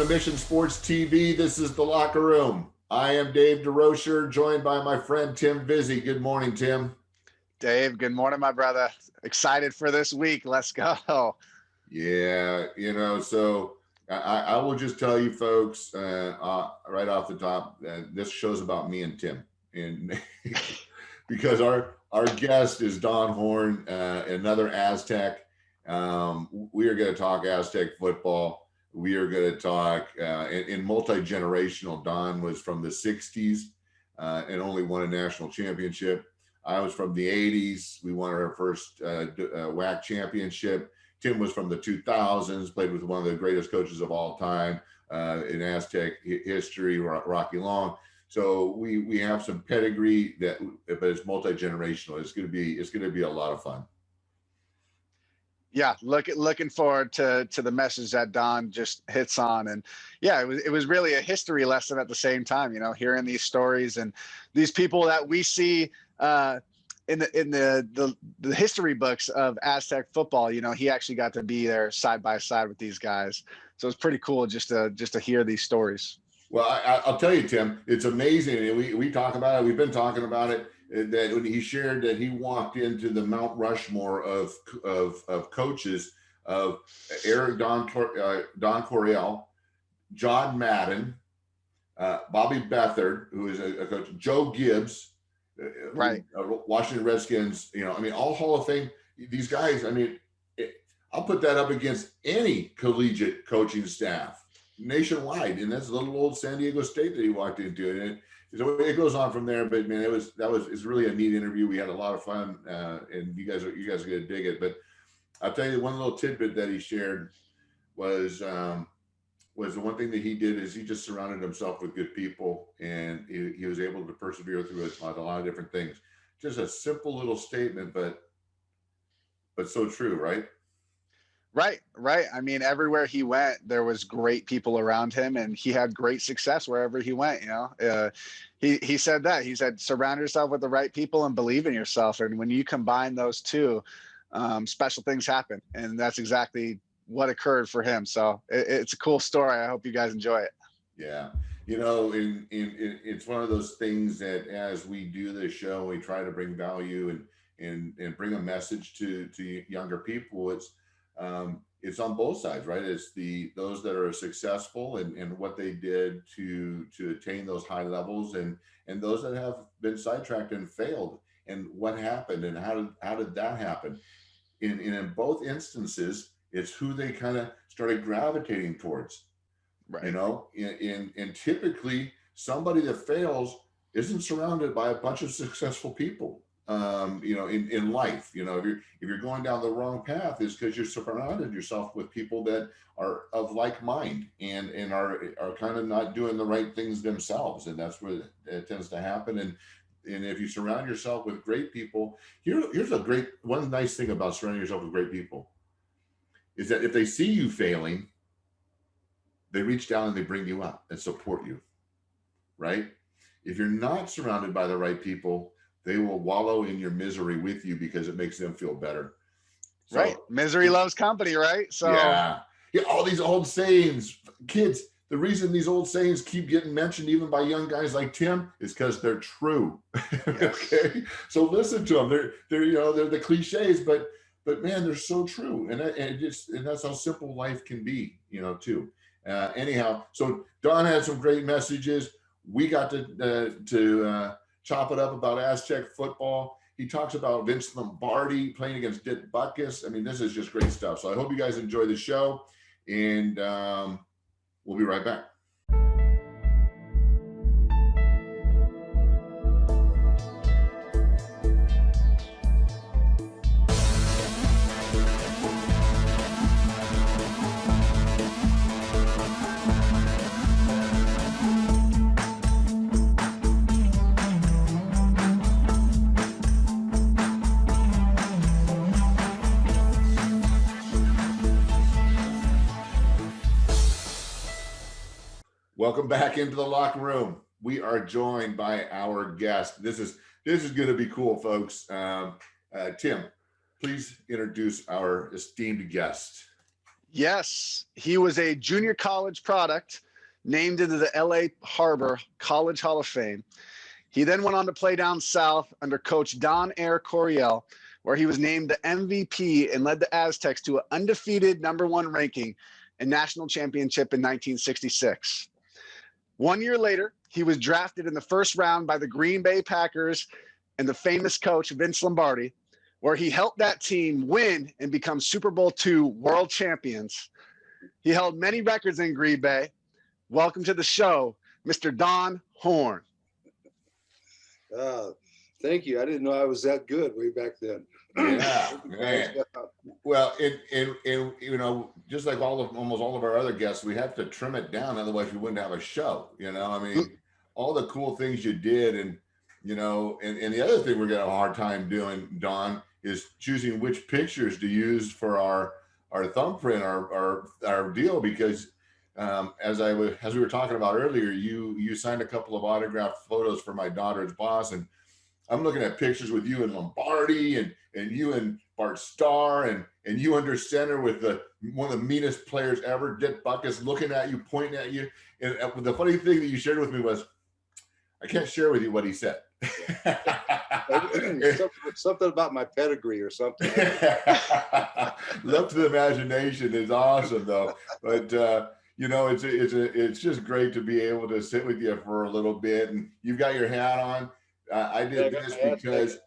to Mission Sports TV. This is The Locker Room. I am Dave DeRocher, joined by my friend Tim Vizzi. Good morning, Tim. Dave, good morning, my brother. Excited for this week. Let's go. Yeah, so I will just tell you folks right off the top, this show's about me and Tim. And because our guest is Don Horn, another Aztec. We are going to talk Aztec football. We are going to talk in multi-generational. Don was from the 60s and only won a national championship. I was from the 80s. We won our first WAC championship. Tim was from the 2000s, played with one of the greatest coaches of all time in Aztec history, Rocky Long. So we have some pedigree but it's multi-generational. It's going to be a lot of fun. Yeah, looking forward to the message that Don just hits on. And yeah, it was really a history lesson at the same time, hearing these stories and these people that we see in the history books of Aztec football. He actually got to be there side by side with these guys. So it's pretty cool just to hear these stories. Well, I'll tell you, Tim, it's amazing. We talk about it. We've been talking about it. That when he shared that he walked into the Mount Rushmore of coaches of Eric Don Coryell, John Madden, Bobby Beathard, who is a coach, Joe Gibbs, right, Washington Redskins. All Hall of Fame. These guys. I'll put that up against any collegiate coaching staff nationwide, and that's a little old San Diego State that he walked into, and so it goes on from there. But man, it's really a neat interview. We had a lot of fun, and you guys are going to dig it. But I'll tell you one little tidbit that he shared was the one thing that he did is he just surrounded himself with good people, and he was able to persevere through a lot of different things. Just a simple little statement, but so true, right? Right. Everywhere he went, there was great people around him, and he had great success wherever he went. He said that. He said, surround yourself with the right people and believe in yourself. And when you combine those two, special things happen. And that's exactly what occurred for him. So it's a cool story. I hope you guys enjoy it. Yeah. It's one of those things that as we do this show, we try to bring value and bring a message to younger people. It's on both sides, right? It's those that are successful and what they did to attain those high levels, and those that have been sidetracked and failed, and what happened and how did that happen? In both instances, it's who they kind of started gravitating towards, right? And typically somebody that fails isn't surrounded by a bunch of successful people. In life, if you're going down the wrong path, is because you're surrounded yourself with people that are of like mind and are kind of not doing the right things themselves, and that's where it tends to happen. And if you surround yourself with great people, here's one nice thing about surrounding yourself with great people is that if they see you failing, they reach down and they bring you up and support you, right? If you're not surrounded by the right people, they will wallow in your misery with you because it makes them feel better. So, right. Misery loves company, right? So yeah. All these old sayings, kids, the reason these old sayings keep getting mentioned even by young guys like Tim is because they're true. Okay. So listen to them. They're the cliches, but man, they're so true. And that's how simple life can be, too. Anyhow, so Don had some great messages. We got to chop it up about Aztec football. He talks about Vince Lombardi playing against Dick Butkus. This is just great stuff. So I hope you guys enjoy the show, and we'll be right back. Welcome back into the locker room. We are joined by our guest. This is going to be cool, folks. Tim, please introduce our esteemed guest. Yes, he was a junior college product named into the LA Harbor College Hall of Fame. He then went on to play down south under coach Don Air Coryell, where he was named the MVP and led the Aztecs to an undefeated #1 ranking and national championship in 1966. 1 year later, he was drafted in the first round by the Green Bay Packers and the famous coach Vince Lombardi, where he helped that team win and become Super Bowl II world champions. He held many records in Green Bay. Welcome to the show, Mr. Don Horn. Thank you. I didn't know I was that good way back then. Yeah, man. Well, and you know, just like almost all of our other guests, we have to trim it down, otherwise we wouldn't have a show. You know, I mean, all the cool things you did, and you know, and the other thing we're gonna have a hard time doing, Don, is choosing which pictures to use for our thumbprint, our deal, because as we were talking about earlier, you signed a couple of autographed photos for my daughter's boss, and I'm looking at pictures with you and Lombardi and you and Bart Starr and you under center with one of the meanest players ever, Dick Buckus, looking at you, pointing at you. And the funny thing that you shared with me was, I can't share with you what he said. Something about my pedigree or something. Left to the imagination is awesome, though. But you know, it's just great to be able to sit with you for a little bit. And you've got your hat on. I did this because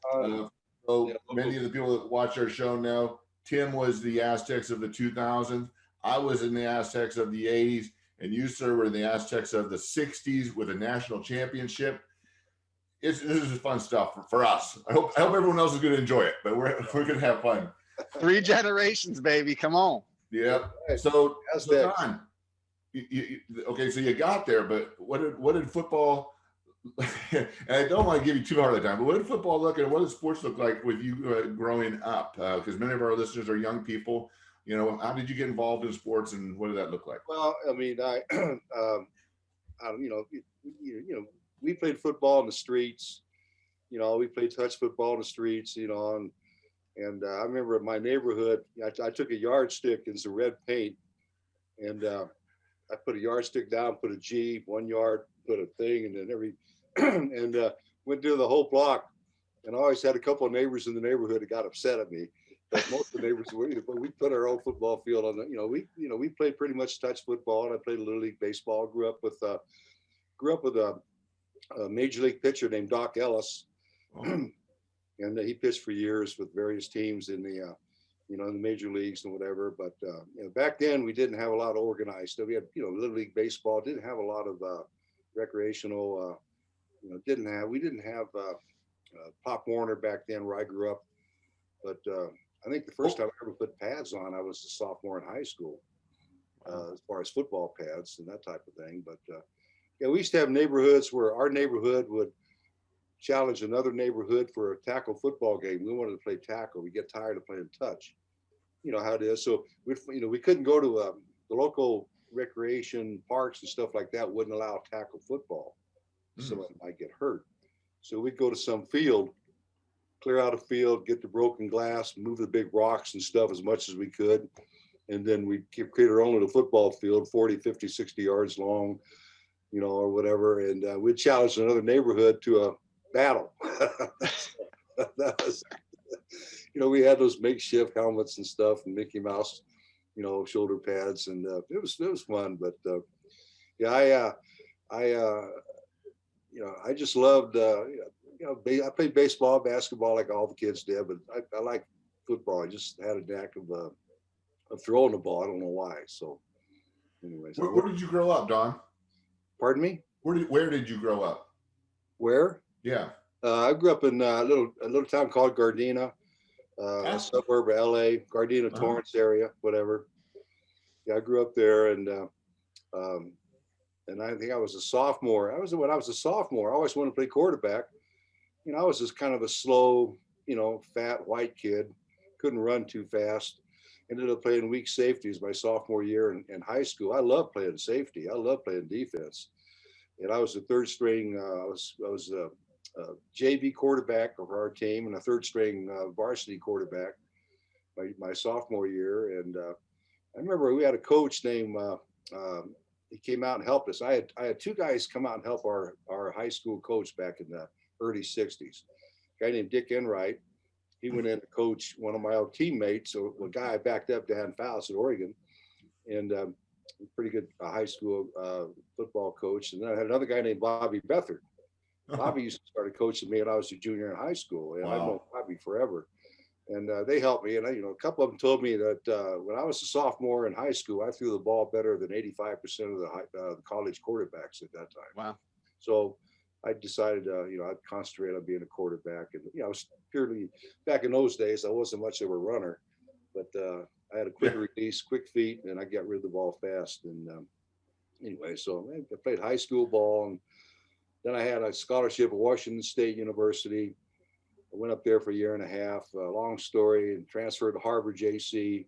so many of the people that watch our show know Tim was the Aztecs of the 2000s. I was in the Aztecs of the 80s, and you, sir, were in the Aztecs of the 60s with a national championship. This is fun stuff for us. I hope everyone else is going to enjoy it, but we're going to have fun. 3 generations, baby. Come on. Yep. So Don, okay, so you got there, but what did football? And I don't want to give you too hard a time, but what did football look and what did sports look like with you growing up? Because many of our listeners are young people. You know, how did you get involved in sports, and what did that look like? Well, I mean, we played football in the streets. You know, we played touch football in the streets. You know, and I remember in my neighborhood, I took a yardstick and some red paint, and I put a yardstick down, put a G, 1 yard, put a thing, and then and went through the whole block. And I always had a couple of neighbors in the neighborhood that got upset at me. But most of the neighbors were, but we put our own football field on. We played pretty much touch football, and I played Little League baseball. Grew up with a major league pitcher named Doc Ellis, and he pitched for years with various teams in the in the major leagues and whatever. But back then we didn't have a lot of organized. So we had Little League baseball, didn't have a lot of recreational. We didn't have Pop Warner back then where I grew up. But I think the first time I ever put pads on, I was a sophomore in high school, as far as football pads and that type of thing. But we used to have neighborhoods where our neighborhood would challenge another neighborhood for a tackle football game. We wanted to play tackle. We get tired of playing touch. You know how it is. So we couldn't go to the local recreation parks and stuff like that. Wouldn't allow tackle football. Someone might get hurt. So we'd go to some field, clear out a field, get the broken glass, move the big rocks and stuff as much as we could. And then we'd create our own little football field, 40, 50, 60 yards long, or whatever. And we'd challenge another neighborhood to a battle. That was, we had those makeshift helmets and stuff and Mickey Mouse, shoulder pads. And it was fun. But I just loved, I played baseball, basketball like all the kids did, but I like football. I just had a knack of throwing the ball. I don't know why. So, anyways. Where did you grow up, Don? Pardon me? Where did you grow up? Where? Yeah. I grew up in a little town called Gardena, a suburb of LA, Gardena, Torrance area, whatever. Yeah, I grew up there, and I think I was a sophomore. When I was a sophomore, I always wanted to play quarterback. I was just kind of a slow, fat white kid, couldn't run too fast. Ended up playing weak safeties my sophomore year in high school. I loved playing safety. I loved playing defense. And I was the third string. I was a JV quarterback of our team and a third string varsity quarterback my sophomore year. And I remember we had a coach named, he came out and helped us. I had two guys come out and help our high school coach back in the early 60s. A guy named Dick Enright. He went in to coach one of my old teammates, so a guy I backed up, Dan Faust at Oregon, and pretty good high school football coach. And then I had another guy named Bobby Bethard. Bobby used to start coaching me when I was a junior in high school, and I've known Bobby forever. And they helped me. And a couple of them told me that when I was a sophomore in high school, I threw the ball better than 85% of the college quarterbacks at that time. Wow. So I decided, I'd concentrate on being a quarterback. And, I was purely, back in those days, I wasn't much of a runner, but I had a quick release, quick feet, and I got rid of the ball fast. And anyway, so I played high school ball. And then I had a scholarship at Washington State University. I went up there for a year and a half, long story, and transferred to Harvard JC.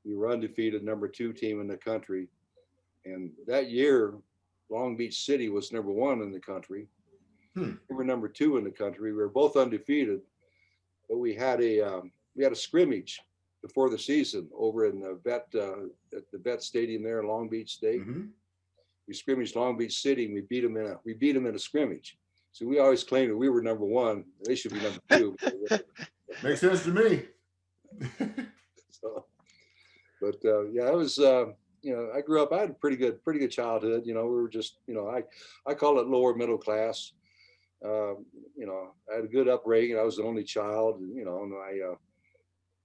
We were undefeated, #2 team in the country. And that year, Long Beach City was #1 in the country. We were #2 in the country. We were both undefeated, but we had a scrimmage before the season over in the vet stadium there in Long Beach State. We scrimmaged Long Beach City, and we beat them in a scrimmage. So we always claimed that we were #1. They should be #2. Makes sense to me. So, but it was I grew up. I had a pretty good childhood. We were just I call it lower middle class. I had a good upbringing. I was the only child, and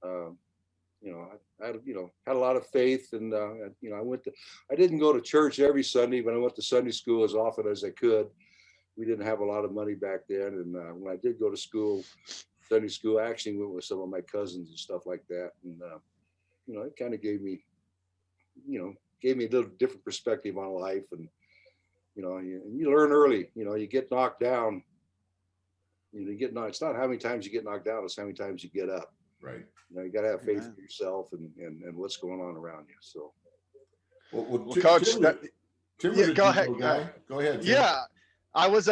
I had a lot of faith, and I didn't go to church every Sunday, but I went to Sunday school as often as I could. We didn't have a lot of money back then, and when I did go to school, Sunday school, I actually went with some of my cousins and stuff like that, and it kind of gave me a little different perspective on life, and you learn early. You get knocked down. It's not how many times you get knocked down; it's how many times you get up. Right. You got to have faith in yourself and what's going on around you. So, well Coach, Tim was a go ahead. guy. Go ahead. Tim. Yeah, I went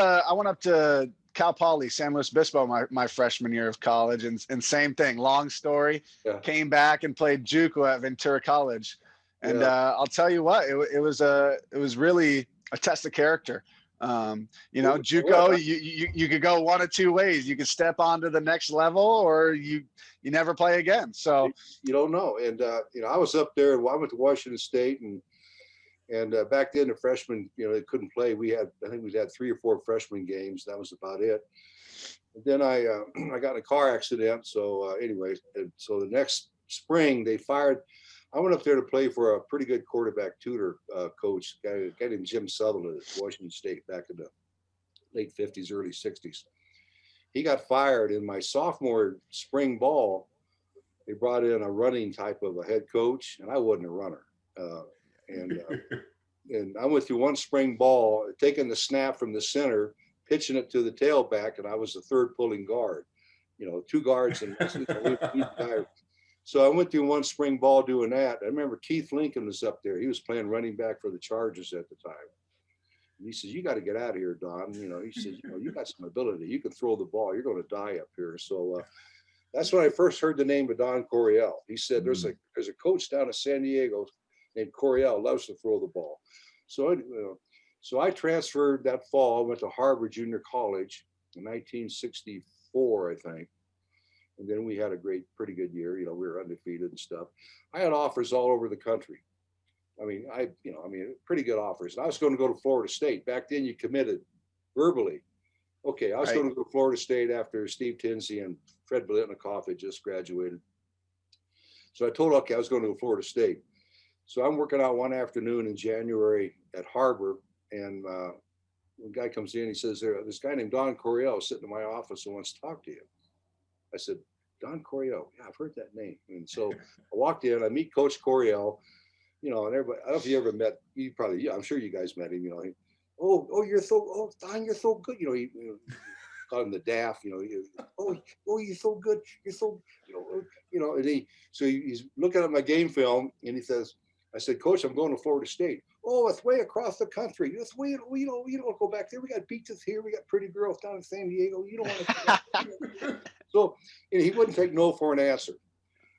up to Cal Poly, San Luis Obispo, my freshman year of college, and same thing. Long story. Yeah. Came back and played JUCO at Ventura College, and I'll tell you what, it was really a test of character. JUCO, you could go one of two ways. You could step on to the next level, or you never play again. So you don't know. And I was up there. I went to Washington State, and back then the freshmen, they couldn't play. I think we had 3 or 4 freshman games. That was about it. And then I got in a car accident. So so the next spring they fired. I went up there to play for a pretty good quarterback tutor coach, a guy named Jim Sutherland at Washington State back in the late 50s, early 60s. He got fired in my sophomore spring ball. They brought in a running type of a head coach, and I wasn't a runner. And I went through one spring ball, taking the snap from the center, pitching it to the tailback, and I was the third pulling guard. 2 guards and So I went through one spring ball doing that. I remember Keith Lincoln was up there. He was playing running back for the Chargers at the time. And he says, "You got to get out of here, Don." He says, "You got some ability. You can throw the ball. You're going to die up here." So that's when I first heard the name of Don Coryell. He said, "There's a coach down in San Diego named Coryell, loves to throw the ball." So I transferred that fall. I went to Harvard Junior College in 1964, I think. And then we had a pretty good year. We were undefeated and stuff. I had offers all over the country. Pretty good offers. And I was going to go to Florida State. Back then, you committed verbally. Okay, I was going to go to Florida State after Steve Tinsey and Fred Biletnikoff had just graduated. So I told I was going to go to Florida State. So I'm working out one afternoon in January at Harvard, and a guy comes in. He says, "This guy named Don Coryell is sitting in my office and wants to talk to you." I said, "Don Coryell, yeah, I've heard that name." And so I walked in, I meet Coach Coryell, and everybody, I don't know if you ever met, I'm sure you guys met him, Don, you're so good. He called him the Daff, you're so good. You're so, and he's looking at my game film and he says, I said, "Coach, I'm going to Florida State." "Oh, it's way across the country. It's way, you don't go back there. We got beaches here. We got pretty girls down in San Diego. You don't want to." So he wouldn't take no for an answer.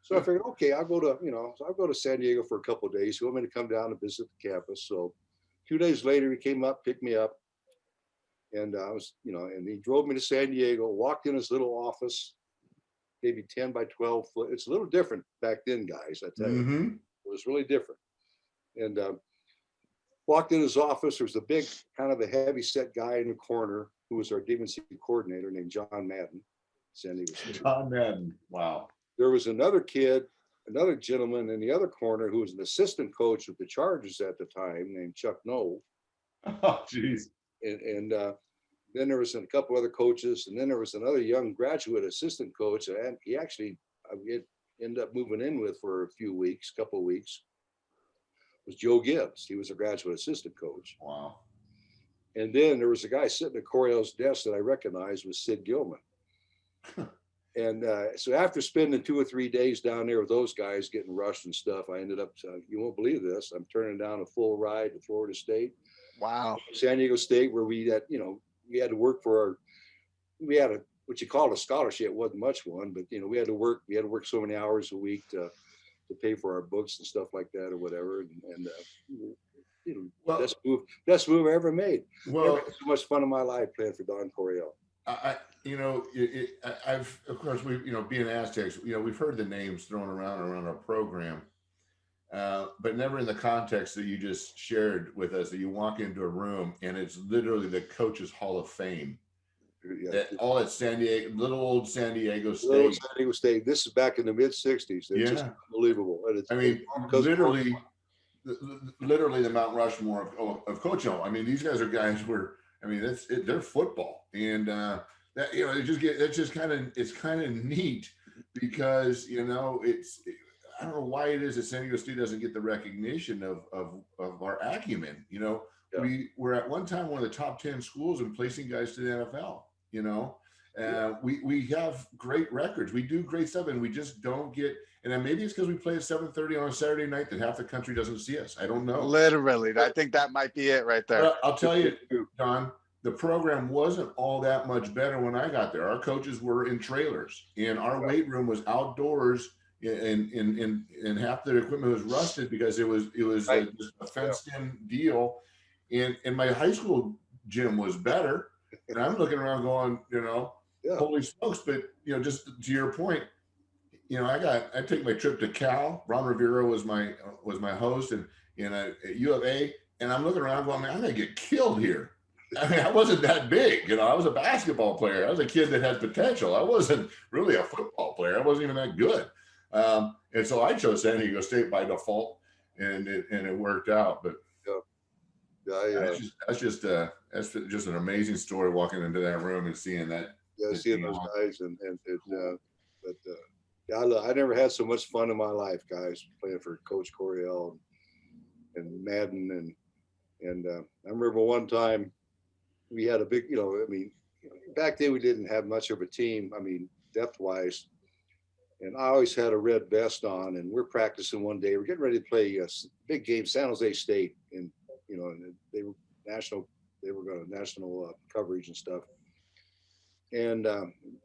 So I figured, okay, I'll go to San Diego for a couple of days. He wanted me to come down and visit the campus. So 2 days later, he came up, picked me up, and I was, and he drove me to San Diego, walked in his little office, maybe 10 by 12 foot. It's a little different back then, guys, I tell you. It was really different. And walked in his office. There was a big, kind of a heavy set guy in the corner who was our D1C coordinator named John Madden, San Diego State. John Madden. Wow. There was another gentleman in the other corner who was an assistant coach of the Chargers at the time named Chuck Noll. Oh, geez. And then there was a couple other coaches, and then there was another young graduate assistant coach, and he actually ended up moving in with for a couple of weeks. Was Joe Gibbs. He was a graduate assistant coach. Wow. And then there was a guy sitting at Coryell's desk that I recognized was Sid Gilman. And so after spending 2 or 3 days down there with those guys getting rushed and stuff, I ended up, you won't believe this, I'm turning down a full ride to Florida State. Wow. San Diego State, where we had to work for we had what you call a scholarship. It wasn't much one, but we had to work so many hours a week to pay for our books and stuff like that or whatever. And well, best move I ever made. Well, never had so much fun in my life playing for Don Coryell. I've, of course, being Aztecs, we've heard the names thrown around our program, but never in the context that you just shared with us, that you walk into a room and it's literally the Coaches Hall of Fame. Yeah. All at San Diego, little old San Diego State. Little San Diego State. This is back in the mid '60s. It's just unbelievable. And it's, literally the Mount Rushmore of Coach O. I mean, these guys are guys they're football, and it's kind of neat because I don't know why it is that San Diego State doesn't get the recognition of our acumen. We were at one time one of the top 10 schools in placing guys to the NFL. We have great records. We do great stuff, and we just don't get. And then maybe it's because we play at 7:30 on a Saturday night that half the country doesn't see us. I don't know. Literally, I think that might be it right there. But I'll tell you, Don, the program wasn't all that much better when I got there. Our coaches were in trailers, and our weight room was outdoors, and half the equipment was rusted because it was just a fenced-in deal. And my high school gym was better, and I'm looking around going, holy smokes! But just to your point, I take my trip to Cal. Ron Rivera was my host, and at U of A, and I'm looking around going, man, I'm gonna get killed here. I mean, I wasn't that big, I was a basketball player. I was a kid that had potential. I wasn't really a football player. I wasn't even that good. And so I chose San Diego State by default, and it worked out. But that's just an amazing story, walking into that room and seeing that. Yeah, seeing those guys, I never had so much fun in my life, guys, playing for Coach Coryell and Madden, and I remember one time we had a big, back then we didn't have much of a team, depth-wise, and I always had a red vest on, and we're practicing one day. We're getting ready to play a big game, San Jose State, and and they were going to national coverage and stuff, and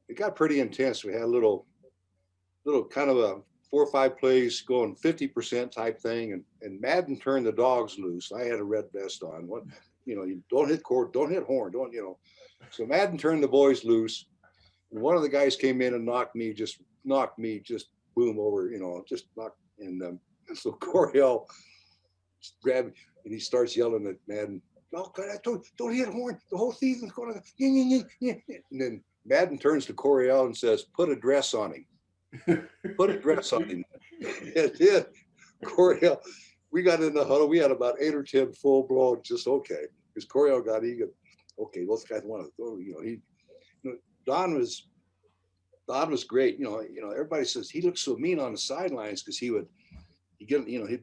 it got pretty intense. We had a little kind of a 4 or 5 plays going 50% type thing, and Madden turned the dogs loose. I had a red vest on. You don't hit cord, don't hit horn, So Madden turned the boys loose, and one of the guys came in and knocked me just boom over, just knocked. And so Coryell grabbed me, and he starts yelling at Madden, "Oh God, don't hit horn. The whole season's going to." And then Madden turns to Coryell and says, "Put a dress on him." Put a dress on him. It did. Coryell, we got in the huddle. We had about 8 or 10 full blown, just okay. Because Coryell got eager. Okay, those guys want to. Don was great. Everybody says he looked so mean on the sidelines because he'd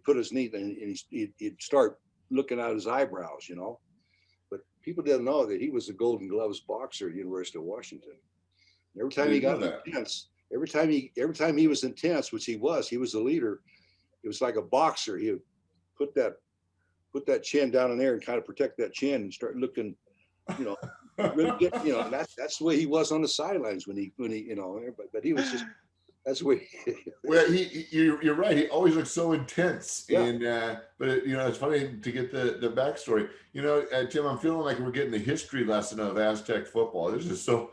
put his knee and he'd start looking at his eyebrows, But people didn't know that he was a Golden Gloves boxer at the University of Washington. And every time he got intense. Every time he was intense, which he was a leader. It was like a boxer. He would put that chin down in there and kind of protect that chin and start looking, really get, and that's the way he was on the sidelines when he, but he was just, That's what. Well, you're right. He always looks so intense, Yeah. and but it's funny to get the backstory. Tim, I'm feeling like we're getting the history lesson of Aztec football. This is so.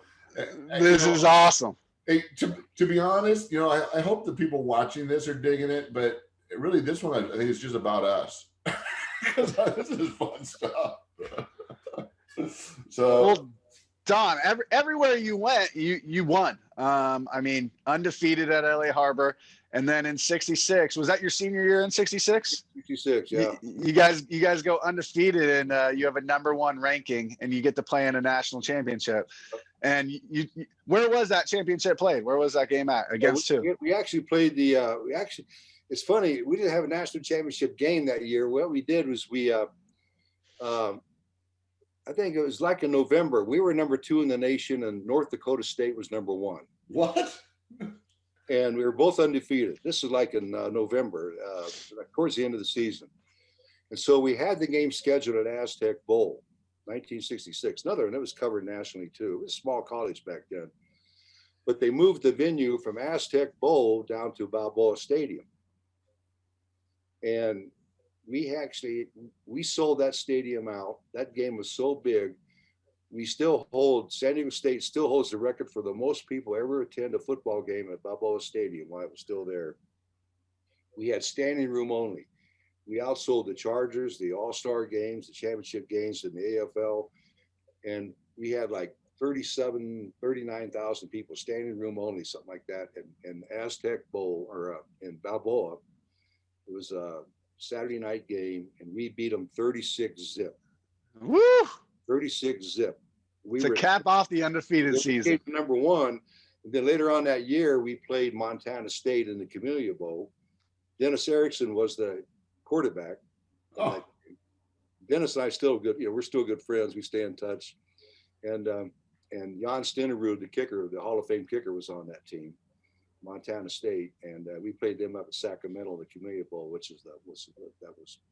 This is awesome. Hey, to be honest, I hope the people watching this are digging it, but really, this one I think it's just about us because this is fun stuff. So. Well, Don, everywhere you went, you won. I mean, undefeated at LA Harbor, and then in '66, was that your senior year in '66? '66, yeah. You guys go undefeated, and you have a #1 ranking, and you get to play in a national championship. And where was that championship played? Where was that game at? Against who? We actually played it's funny, we didn't have a national championship game that year. What we did was I think it was like in November. We were #2 in the nation, and North Dakota State was #1. What? And we were both undefeated. This is like in November, towards the end of the season. And so we had the game scheduled at Aztec Bowl, 1966. Another one that was covered nationally too. It was a small college back then. But they moved the venue from Aztec Bowl down to Balboa Stadium. And we sold that stadium out. That game was so big. San Diego State still holds the record for the most people ever attend a football game at Balboa Stadium while it was still there. We had standing room only. We outsold the Chargers, the All-Star games, the championship games in the AFL. And we had like 39,000 people, standing room only, something like that. And Aztec Bowl, or in Balboa, it was a Saturday night game, and we beat them 36-0. Woo! 36-0. To cap off the undefeated season. #1. And then later on that year, we played Montana State in the Camellia Bowl. Dennis Erickson was the quarterback. Oh. Dennis and I still good. We're still good friends. We stay in touch. And Jan Stenerud, the kicker, the Hall of Fame kicker, was on that team, Montana State, and we played them up at Sacramento, the Camellia Bowl, which is that was,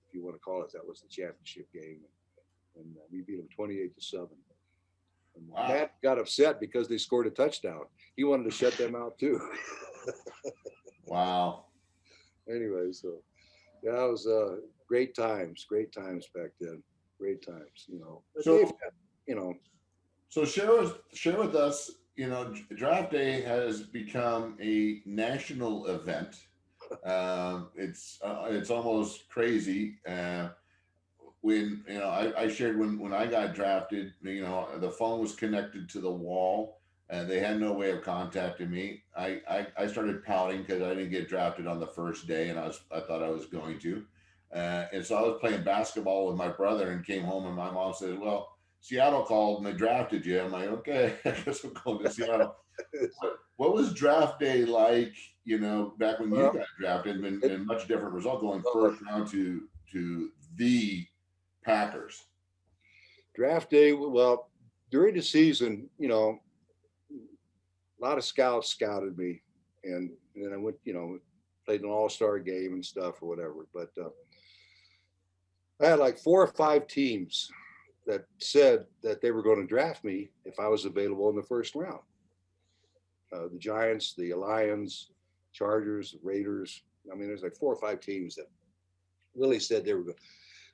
if you want to call it, that was the championship game, and we beat them 28-7. And wow. Matt got upset because they scored a touchdown. He wanted to shut them out too. Wow. Anyway, so yeah, it was great times back then. Great times, So share with us, Draft Day has become a national event. It's almost crazy. When I shared when I got drafted, the phone was connected to the wall, and they had no way of contacting me. I started pouting because I didn't get drafted on the first day, and I thought I was going to. And so I was playing basketball with my brother and came home, and my mom said, "Well, Seattle called and they drafted you." I'm like, "Okay, I guess I'm going to Seattle." What was draft day like, back when you got drafted, and much different result going first round to the Packers? Draft day, well, during the season, a lot of scouts scouted me, and then I went, played an all-star game and stuff or whatever. But I had like 4 or 5 teams that said that they were going to draft me if I was available in the first round. The Giants, the Lions, Chargers, the Raiders. I mean, there's like 4 or 5 teams that really said they were good.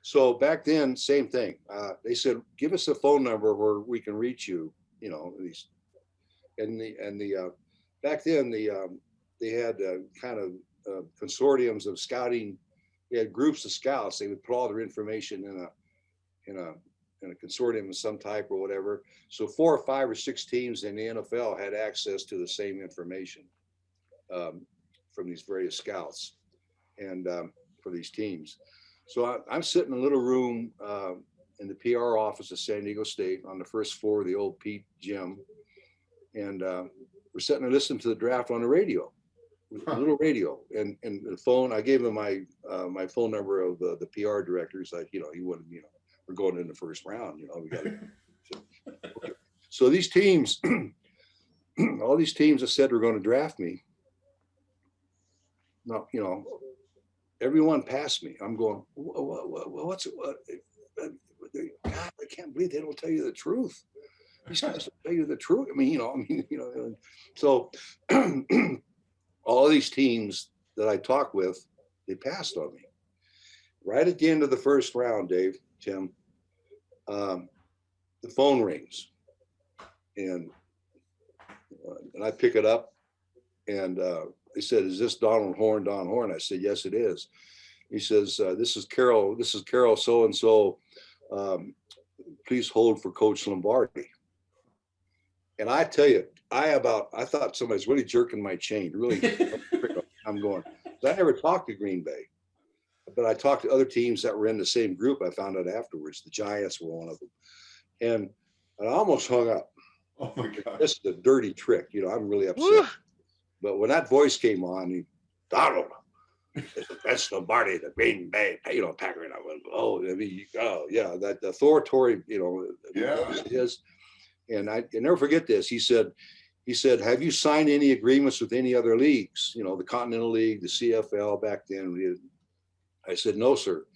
So back then, same thing. They said, "Give us a phone number where we can reach you." Back then they had kind of consortiums of scouting. They had groups of scouts. They would put all their information in a consortium of some type or whatever. So 4 or 5 or 6 teams in the NFL had access to the same information from these various scouts and for these teams. So I'm sitting in a little room in the PR office of San Diego State on the first floor of the old Pete gym. And we're sitting and listening to the draft on the radio, a little radio, and the phone. I gave him my phone number of the PR director. He's like, he wanted, we're going in the first round, we got to. Okay. So these teams, all these teams that said were going to draft me. No, everyone passed me. I'm going, what's it? God, I can't believe they don't tell you the truth. These guys don't tell you the truth. So all these teams that I talked with, they passed on me. Right at the end of the first round, Tim, the phone rings, and I pick it up, and they said, "Is this Don Horn?" I said, "Yes, it is." He says, "This is Carol. This is Carol so and so. Please hold for Coach Lombardi." And I tell you, I thought somebody's really jerking my chain. Really, I'm going. I never talked to Green Bay, but I talked to other teams that were in the same group. I found out afterwards. The Giants were one of them, and I almost hung up. Oh my God! This is a dirty trick. I'm really upset. But when that voice came on, Donald, it's Vince Lombardi, the Green Bay, Packer, and I went, oh yeah, that authoritative, is. And I never forget this. He said, "Have you signed any agreements with any other leagues? The Continental League, the CFL back then." I said, "No, sir."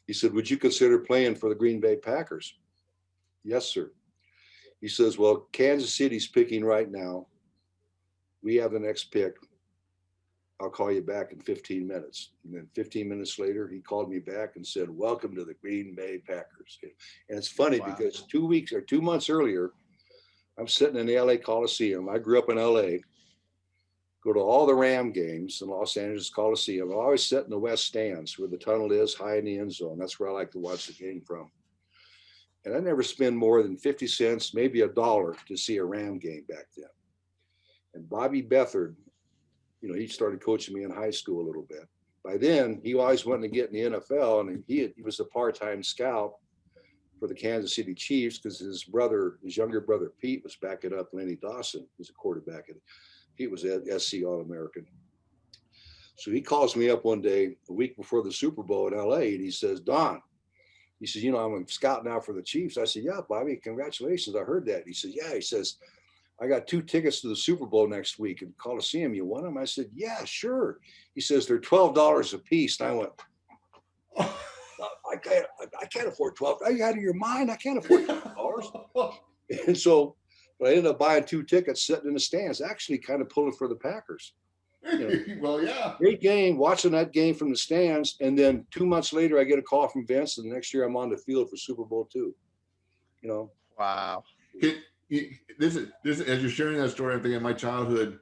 He said, "Would you consider playing for the Green Bay Packers?" "Yes, sir." He says, "Well, Kansas City's picking right now. We have the next pick. I'll call you back in 15 minutes. And then 15 minutes later, he called me back and said, "Welcome to the Green Bay Packers." And it's funny because 2 months earlier, I'm sitting in the LA Coliseum. I grew up in LA, go to all the Ram games in Los Angeles Coliseum. I always sit in the west stands where the tunnel is, high in the end zone. That's where I like to watch the game from. And I never spend more than 50 cents, maybe $1 to see a Ram game back then. And Bobby Beathard, he started coaching me in high school a little bit. By then, he always wanted to get in the NFL, and he was a part-time scout for the Kansas City Chiefs because his younger brother, Pete, was backing up Lenny Dawson, who's a quarterback. And Pete was an SC All-American. So he calls me up one day, a week before the Super Bowl in LA, and he says, "Don," he says, "I'm a scout now for the Chiefs." I said, "Yeah, Bobby, congratulations. I heard that." He said, "Yeah." He says, "I got 2 tickets to the Super Bowl next week in Coliseum. You want them?" I said, "Yeah, sure." He says, "They're $12 a piece." And I went, I can't afford 12. Are you out of your mind? I can't afford $12. And so, but I ended up buying 2 tickets, sitting in the stands, actually kind of pulling for the Packers. Well, yeah. Great game, watching that game from the stands. And then 2 months later, I get a call from Vince, and the next year I'm on the field for Super Bowl II. Wow. This is as you're sharing that story, I'm thinking of my childhood.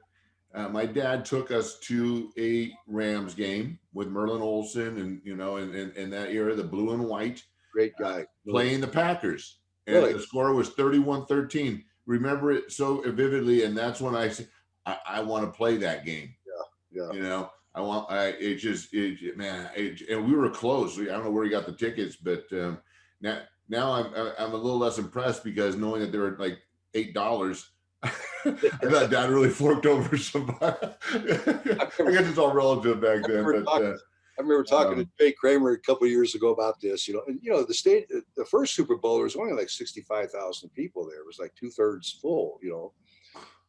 My dad took us to a Rams game with Merlin Olsen and in that era, the blue and white. Great guy. Playing the Packers. And Really? the score was 31-13. Remember it so vividly. And that's when I said, I want to play that game. Yeah. And we were close. I don't know where he got the tickets, but now I'm a little less impressed because knowing that they were like $8, I thought Dad really forked over somebody. I guess it's all relative back then. I remember talking to Jay Kramer a couple of years ago about this. The first Super Bowl, there was only like 65,000 people there. It was like 2/3 full.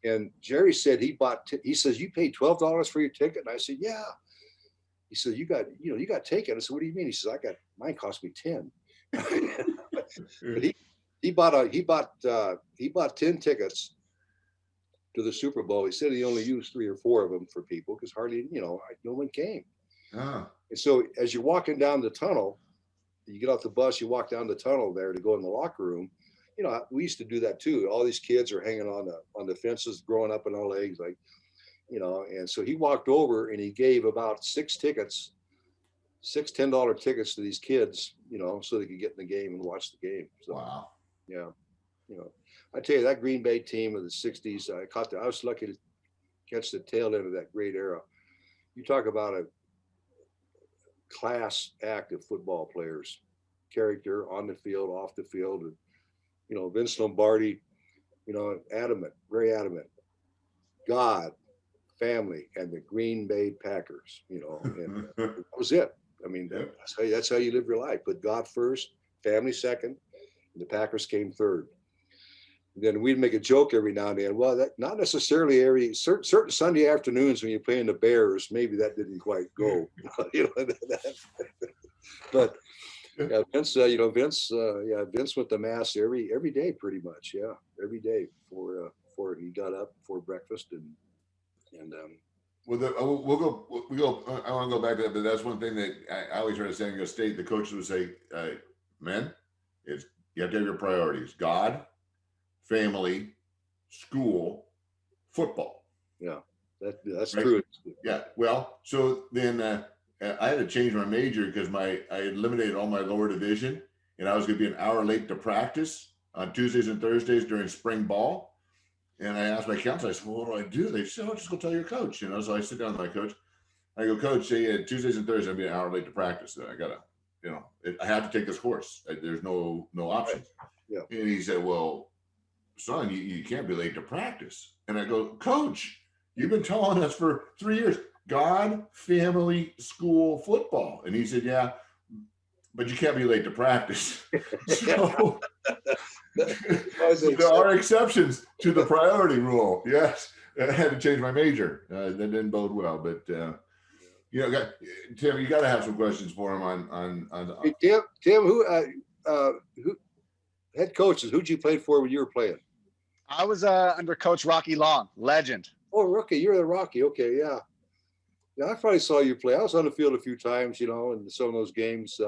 And Jerry said he says, "You paid $12 for your ticket?" And I said, "Yeah." He said, you got ticket. I said, "What do you mean?" He says, mine cost me 10. But he bought 10 tickets to the Super Bowl. He said he only used 3 or 4 of them for people because hardly, no one came. Ah. And so as you're walking down the tunnel, you get off the bus, you walk down the tunnel there to go in the locker room. We used to do that too. All these kids are hanging on the fences, growing up in our legs, and so he walked over and he gave about 6 tickets, 6 $10 tickets to these kids, so they could get in the game and watch the game. So, wow. Yeah. I tell you, that Green Bay team of the 60s, I was lucky to catch the tail end of that great era. You talk about a class act of football players, character on the field, off the field. And, Vince Lombardi, adamant, very adamant. God, family, and the Green Bay Packers, and that was it. I mean, that's how you live your life. Put God first, family second, and the Packers came third. And then we'd make a joke every now and then. Well, that not necessarily certain Sunday afternoons when you're playing the Bears, maybe that didn't quite go. But yeah, Vince, Vince went to mass every day pretty much. Yeah, every day before he got up before breakfast and Well, we go. I want to go back to that, but that's one thing that I always heard at San Diego State. The coaches would say, "Men, it's you have to have your priorities: God, family, school, football." Yeah, that's Right? true. Yeah. Well, so then I had to change my major because I eliminated all my lower division, and I was going to be an hour late to practice on Tuesdays and Thursdays during spring ball. And I asked my counselor, I said, "Well, what do I do?" They said, "Oh, just go tell your coach." So I sit down with my coach. I go, "Coach, say Tuesdays and Thursdays, I'm be an hour late to practice. So I gotta, I have to take this course. There's no options." Yeah. And he said, "Well, son, you can't be late to practice." And I go, "Coach, you've been telling us for 3 years, God, family, school, football." And he said, "Yeah, but you can't be late to practice." So there are exceptions to the priority rule. Yes, I had to change my major. That didn't bode well, but Tim, you got to have some questions for him on. Hey, Tim, who head coaches? Who'd you play for when you were playing? I was under Coach Rocky Long, legend. Oh, Rocky, you're the Rocky. Okay, yeah. Yeah, I probably saw you play. I was on the field a few times, in some of those games.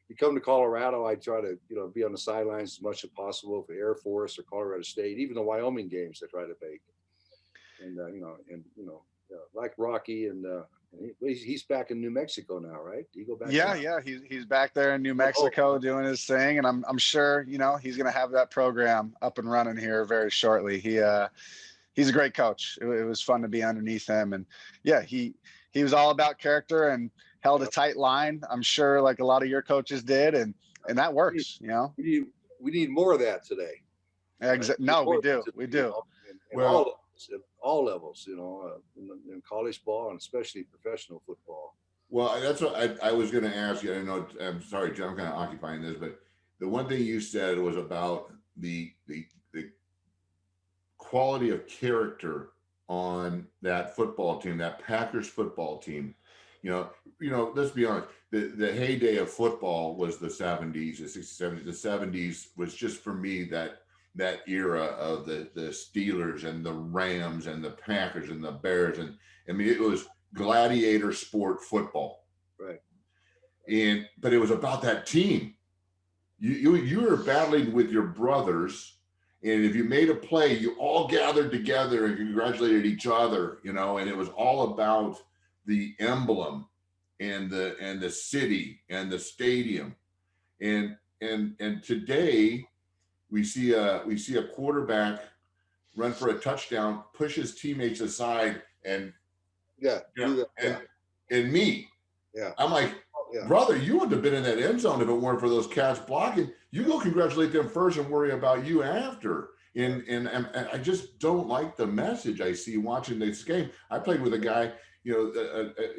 You come to Colorado, I try to, be on the sidelines as much as possible for Air Force or Colorado State, even the Wyoming games I try to make. And, like Rocky and he's back in New Mexico now, right? Did he go back? Yeah. He's back there in New Mexico doing his thing. And I'm sure, he's going to have that program up and running here very shortly. He's a great coach. It was fun to be underneath him. And yeah, he was all about character and held a tight line. I'm sure like a lot of your coaches did. And that works, We need more of that today. No, we do. We do. All levels, in college ball and especially professional football. Well, that's what I was going to ask you. I know, I'm sorry, Jim, I'm kind of occupying this, but the one thing you said was about the quality of character on that football team, that Packers football team. Let's be honest. The heyday of football was the 70s, the 60s, 70s. The 70s was just for me that era of the Steelers and the Rams and the Packers and the Bears. And I mean, it was gladiator sport football. Right. But it was about that team. You were battling with your brothers. And if you made a play, you all gathered together and congratulated each other, and it was all about the emblem and the city and the stadium. And today we see a quarterback run for a touchdown, push his teammates aside, and and me. Yeah. I'm like, brother, you wouldn't have been in that end zone if it weren't for those cats blocking. You go congratulate them first and worry about you after. And I just don't like the message I see watching this game. I played with a guy,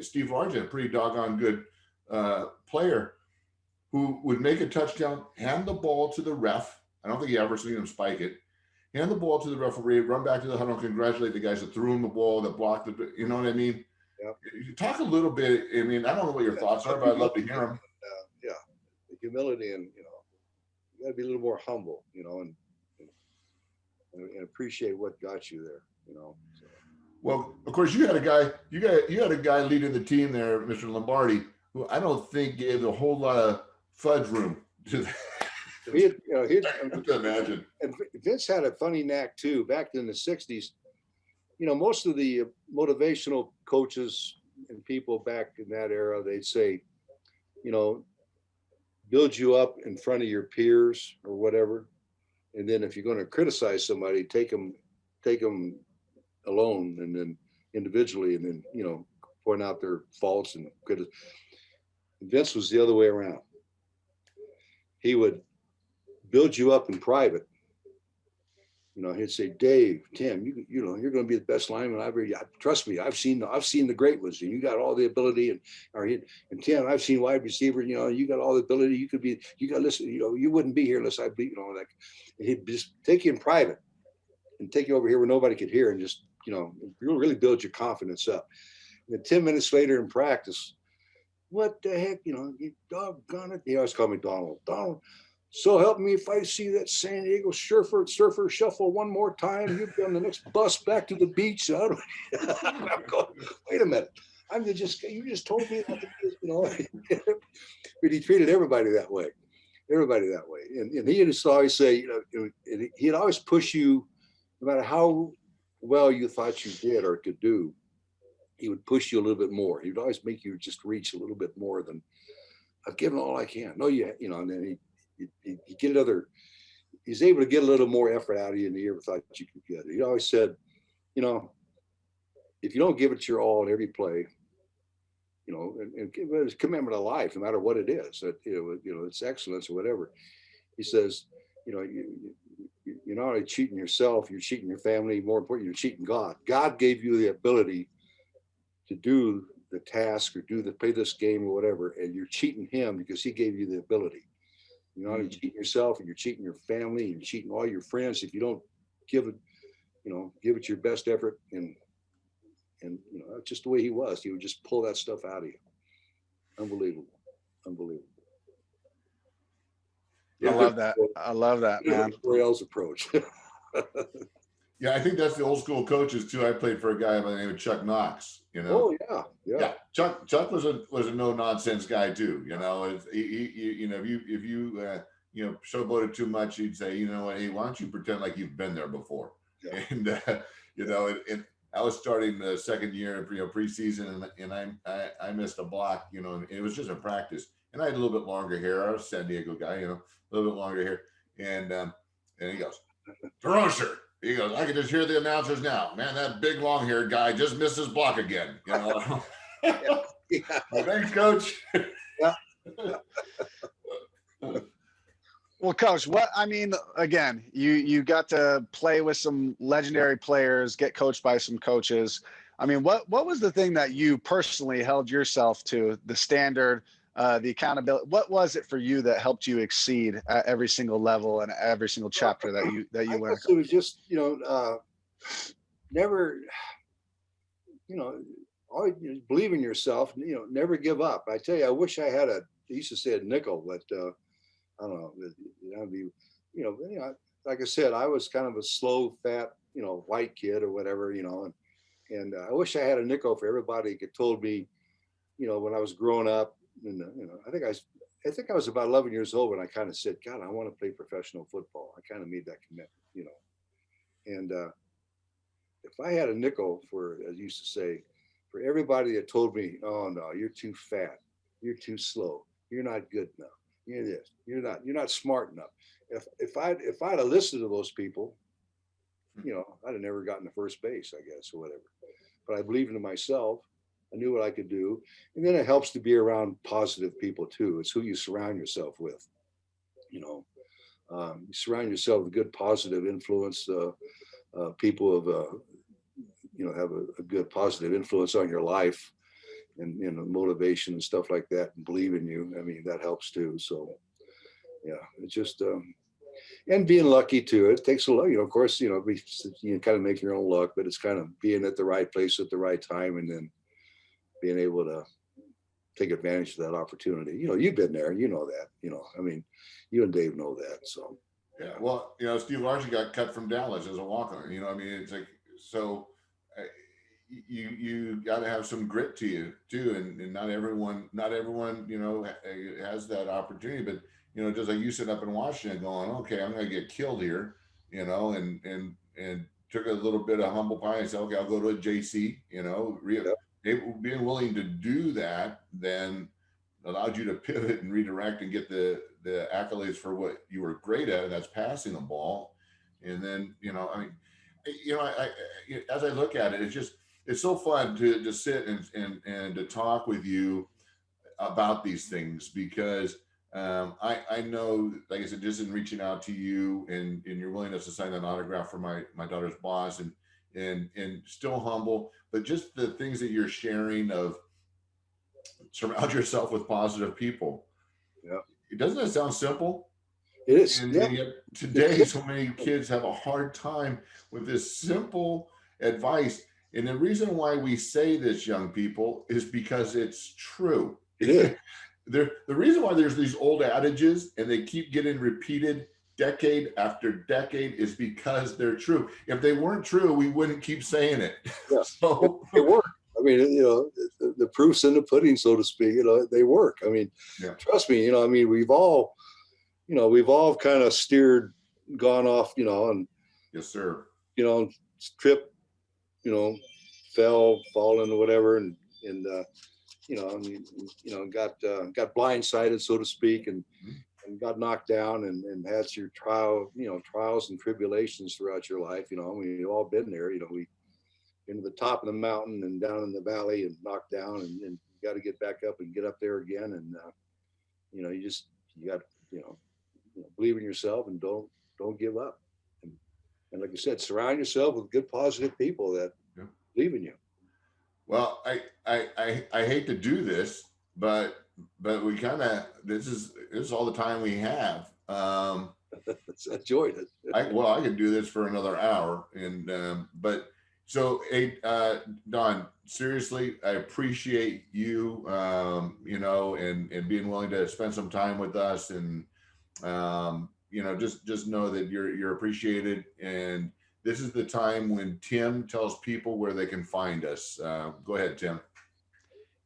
Steve Largent, a pretty doggone good player, who would make a touchdown, hand the ball to the ref. I don't think he ever seen him spike it. Hand the ball to the referee, run back to the huddle, congratulate the guys that threw him the ball, that blocked it. You know what I mean? Yeah. Talk a little bit. I mean, I don't know what your thoughts are, but I'd love to hear them. The humility and you got to be a little more humble, and appreciate what got you there, So. Well, of course, you had a guy leading the team there, Mr. Lombardi, who I don't think gave a whole lot of fudge room to that. I have to imagine. And Vince had a funny knack too. Back in the '60s, most of the motivational coaches and people back in that era, they'd say, build you up in front of your peers or whatever, and then if you're going to criticize somebody, take them alone and then individually, and then point out their faults and criticize. Vince was the other way around. He would build you up in private. He'd say, "Dave, Tim, you're going to be the best lineman I've ever. Trust me, I've seen the great ones, and you got all the ability. And Tim, I've seen wide receiver. You got all the ability. You got to listen. You wouldn't be here unless I beat. Like he'd just take you in private and take you over here where nobody could hear, and just really build your confidence up. And then 10 minutes later in practice, what the heck, you doggone it. He always called me Donald. Donald, so help me if I see that San Diego surfer shuffle one more time, you'll be on the next bus back to the beach. I'm going, wait a minute. You just told me not to, but he treated everybody that way. And he used to always say, he'd always push you, no matter how well you thought you did or could do, he would push you a little bit more. He'd always make you just reach a little bit more than, I've given all I can. No, and then he's able to get a little more effort out of you than you ever thought you could get. He always said, if you don't give it your all in every play, and it's a commitment of life, no matter what it is, that, it's excellence or whatever. He says, you're not only cheating yourself, you're cheating your family. More important, you're cheating God. God gave you the ability to do the task or play this game or whatever, and you're cheating him because he gave you the ability. You're not only cheating yourself, and you're cheating your family, and you're cheating all your friends if you don't give it your best effort. And that's just the way he was. He would just pull that stuff out of you. Unbelievable. I love that, man. Coryell's approach. Yeah, I think that's the old school coaches too. I played for a guy by the name of Chuck Knox. Oh yeah. Chuck was a no nonsense guy too. If you showboated too much, he'd say, hey, why don't you pretend like you've been there before? Yeah. And and I was starting the second year, preseason, and I missed a block, and it was just a practice. And I had a little bit longer hair. I was a San Diego guy, a little bit longer hair. And he goes, DeRocher. He goes, I can just hear the announcers now. Man, that big long-haired guy just missed his block again. Yeah. Thanks, Coach. Yeah. Well, Coach, again, you got to play with some legendary players, get coached by some coaches. What was the thing that you personally held yourself to, the standard, the accountability? What was it for you that helped you exceed at every single level and every single chapter that you went? It was just, never, always believe in yourself, never give up. I tell you, I wish I had I used to say a nickel, but I don't know, that'd be, like I said, I was kind of a slow, fat, white kid or whatever, and I wish I had a nickel for everybody who told me, when I was growing up. And I think I was about 11 years old when I kind of said, God, I want to play professional football. I kind of made that commitment, and if I had a nickel for, as I used to say, for everybody that told me, oh no, you're too fat, you're too slow, you're not good enough, you're this, you're not smart enough. If I'd have listened to those people, I'd have never gotten to first base, I guess, or whatever. But I believed in myself. I knew what I could do. And then it helps to be around positive people too. It's who you surround yourself with. You surround yourself with good, positive influence. People have a good, positive influence on your life, and motivation and stuff like that, and believe in you. That helps too. So yeah, it's just and being lucky too. It takes a lot, of course, you kind of make your own luck, but it's kind of being at the right place at the right time, and then being able to take advantage of that opportunity. You've been there, that, you and Dave know that. So, yeah. Well, Steve Largent got cut from Dallas as a walk-on, it's like, so you got to have some grit to you too. And not everyone, has that opportunity, but, just like you sit up in Washington going, okay, I'm going to get killed here, and took a little bit of humble pie and said, okay, I'll go to a JC, being willing to do that then allowed you to pivot and redirect and get the accolades for what you were great at, and that's passing the ball. And then, as I look at it, it's so fun to just sit and to talk with you about these things, because I know, like I said, just in reaching out to you and your willingness to sign an autograph for my daughter's boss, and still humble, but just the things that you're sharing of surround yourself with positive people. Yeah. Doesn't that sound simple? It is. And yeah. yet today, so many kids have a hard time with this simple advice. And the reason why we say this, young people, is because it's true. It is. the reason why there's these old adages and they keep getting repeated decade after decade is because they're true. If they weren't true, we wouldn't keep saying it. Yeah. So It worked. I mean, the proof's in the pudding, so to speak. They work. I mean, yeah. Trust me. I mean, we've all kind of gone off, and Yes, sir. tripped, fallen or whatever, and got blindsided, so to speak, and got knocked down and had your trials and tribulations throughout your life. We've all been there. We into the top of the mountain and down in the valley and knocked down, and you got to get back up and get up there again. And you got believe in yourself and don't give up. And like you said, surround yourself with good, positive people that believe in you. Well, I hate to do this, but we kind of, this is all the time we have. Enjoyed it. I could do this for another hour, but so, Don, seriously, I appreciate you, and being willing to spend some time with us, and just know that you're appreciated. And this is the time when Tim tells people where they can find us. Go ahead, Tim.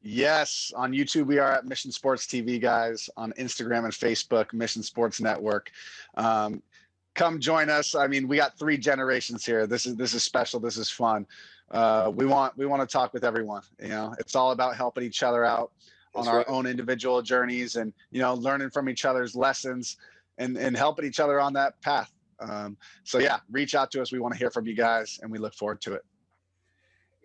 Yes, on YouTube we are at Mission Sports TV, guys. On Instagram and Facebook, Mission Sports Network. Come join us. I mean, we got 3 generations here. This is special. This is fun. We want to talk with everyone. It's all about helping each other out on our own individual journeys, and learning from each other's lessons, and helping each other on that path. So yeah, reach out to us. We want to hear from you guys, and we look forward to it.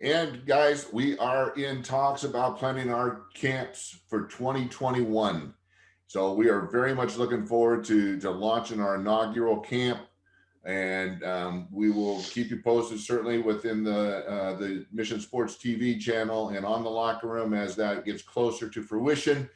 And guys, we are in talks about planning our camps for 2021. So we are very much looking forward to launching our inaugural camp, and we will keep you posted, certainly within the Mission Sports TV channel and on the Locker Room as that gets closer to fruition.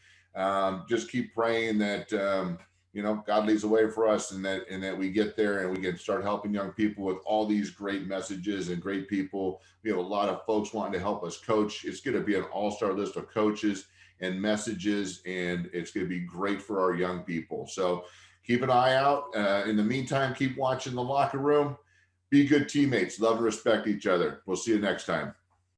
Just keep praying that God leads the way for us, and that we get there and we can start helping young people with all these great messages and great people. We have a lot of folks wanting to help us coach. It's going to be an all-star list of coaches and messages, and it's going to be great for our young people. So keep an eye out. In the meantime, keep watching the Locker Room. Be good teammates. Love and respect each other. We'll see you next time.